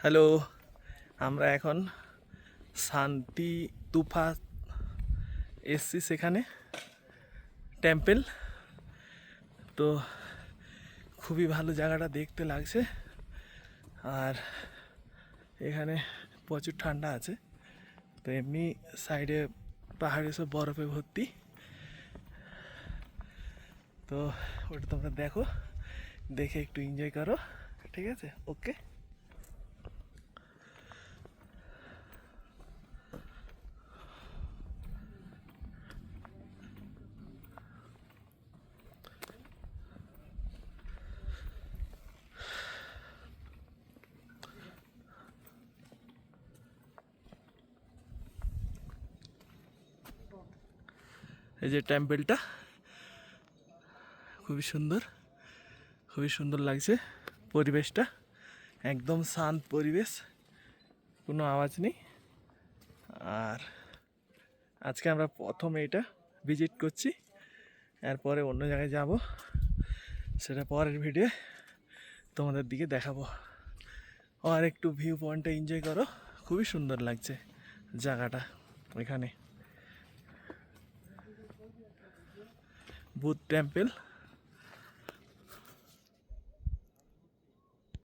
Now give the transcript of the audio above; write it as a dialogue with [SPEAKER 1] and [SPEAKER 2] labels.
[SPEAKER 1] Hello, আমরা এখন শান্তি তুফা এসছি, সেখানে টেম্পেল। তো খুবই ভালো জায়গাটা দেখতে লাগছে, আর এখানে প্রচুর ঠান্ডা আছে। তো এমনি সাইডে পাহাড়ে সব বরফে ভর্তি। তো ওটা তোমরা দেখো, দেখে একটু এনজয় করো, ঠিক আছে? ওকে। এই যে টেম্পেলটা, খুবই সুন্দর, খুবই সুন্দর লাগছে পরিবেশটা। একদম শান্ত পরিবেশ, কোনো আওয়াজ নেই। আর আজকে আমরা প্রথম এটা ভিজিট করছি, এরপরে অন্য জায়গায় যাব, সেটা পরের ভিডিও তোমাদের দিকে দেখাবো। আর একটু ভিউ পয়েন্টটা এনজয় করো, খুবই সুন্দর লাগছে জায়গাটা। এখানে বুদ্ধ টেম্পল।